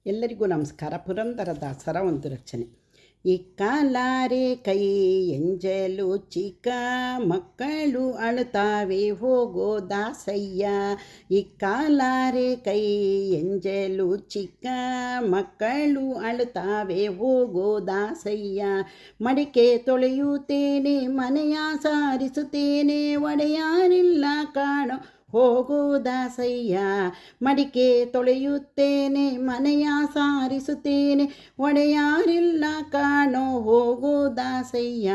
ಎಲ್ಲರಿಗೂ ನಮಸ್ಕಾರ. ಪುರಂದರದಾಸರ ಒಂದು ರಚನೆ. ಇಕ್ಕಲಾರೆ ಕೈ ಎಂಜಲು ಚಿಕ್ಕ ಮಕ್ಕಳು ಅಳುತ್ತಾವೆ ಹೋಗೋ ದಾಸಯ್ಯ. ಇಕ್ಕಲಾರೆ ಕೈ ಎಂಜಲು ಚಿಕ್ಕ ಮಕ್ಕಳು ಅಳುತ್ತಾವೆ ಹೋಗೋ ದಾಸಯ್ಯ. ಮಡಿಕೆ ತೊಳೆಯುತ್ತೇನೆ ಮನೆಯ ಸಾರಿಸುತ್ತೇನೆ ಒಡೆಯಾರಿಲ್ಲ ಕಾಣೋ ಹೋಗೋ ದಾಸಯ್ಯ. ಮಡಿಕೆ ತೊಳೆಯುತ್ತೇನೆ ಮನೆಯ ಸಾರಿಸುತ್ತೇನೆ ಒಡೆಯಾರಿಲ್ಲ ಕಾಣೋ ಹೋಗೋ ದಾಸಯ್ಯ.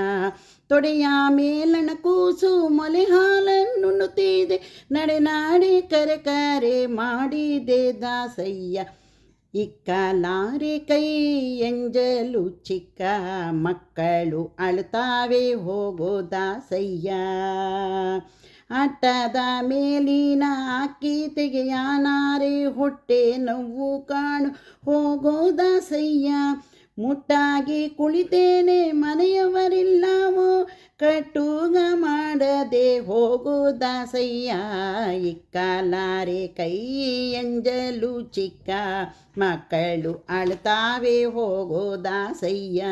ತೊಡೆಯ ಮೇಲಣ ಕೂಸು ಮೊಲೆ ಹಾಲನ್ನುಣ್ಣುತ್ತಿದೆ ನಡೆನಾಡಿ ಕರೆ ಕರೆ ಮಾಡಿದೆ ದಾಸಯ್ಯ. ಇಕ್ಕಲಾರೆ ಕೈ ಎಂಜಲು ಚಿಕ್ಕ ಮಕ್ಕಳು ಅಳುತ್ತಾವೆ ಹೋಗೋ ದಾಸಯ್ಯ. ಅಟ್ಟದ ಮೇಲಿನ ಅಕ್ಕಿ ತೆಗೆಯಾನಾರೆ ಹೊಟ್ಟೆ ನೋವು ಕಾಣು ಹೋಗೋ ದಾಸಯ್ಯ. ಮುಟ್ಟಾಗಿ ಕುಳಿತೇನೆ ಮನೆಯವರಿಲ್ಲವೋ ಕಟ್ಟುಗ ಮಾಡದೆ ಹೋಗೋ ದಾಸಯ್ಯ. ಇಕ್ಕಲಾರೆ ಕೈ ಎಂಜಲು ಚಿಕ್ಕ ಮಕ್ಕಳು ಅಳುತ್ತಾವೆ ಹೋಗೋ ದಾಸಯ್ಯ.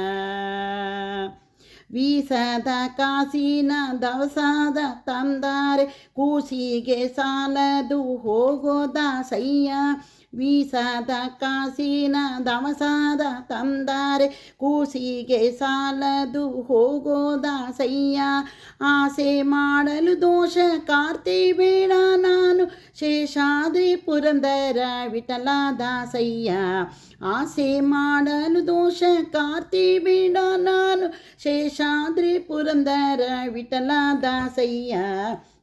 ವೀಸದ ಕಾಸಿನ ದವಸಾದ ತಂದಾರೆ ಕೂಸಿಗೆ ಸಾಲದು ಹೋಗೋ ದಾಸಯ್ಯ. ವೀಸದ ಕಾಸಿನ ದವಸಾದ ತಂದಾರೆ ಕೂಸಿಗೆ ಸಾಲದು ಹೋಗೋ ದಾಸಯ್ಯ. ಆಸೆ ಮಾಡಲು ದೋಷ ಕಾರ್ತಿ ಬೇಡ ನಾನು ಶೇಷಾದ್ರಿ ಪುರಂದರ ವಿಠಲ ದಾಸಯ್ಯ. ಆಸೆ ಮಾಡಲು ದೋಷ ಕಾರ್ತಿ ಬೇಡ ನಾನು ಶೇಷಾದ್ರಿ ಪುರಂದರ ವಿಠಲ ದಾಸಯ್ಯ.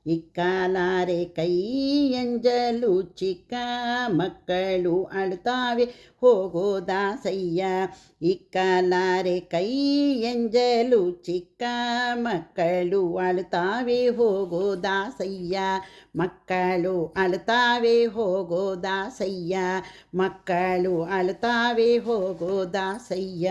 ಇಕ್ಕಲಾರೆ ಕೈ ಎಂಜಲು ಚಿಕ್ಕ ಮಕ್ಕಳು ಅಳುತ್ತಾವೆ ಹೋಗೋ ದಾಸಯ್ಯ. ಇಕ್ಕಲಾರೆ ಕೈ ಎಂಜಲು ಚಿಕ್ಕ ಮಕ್ಕಳು ಅಳುತ್ತಾವೆ ಹೋಗೋ ದಾಸಯ್ಯ. ಮಕ್ಕಳು ಅಳುತ್ತಾವೆ ಹೋಗೋ ದಾಸಯ್ಯ. ಮಕ್ಕಳು ಅಳುತ್ತಾವೆ ಹೋಗೋ ದಾಸಯ್ಯ.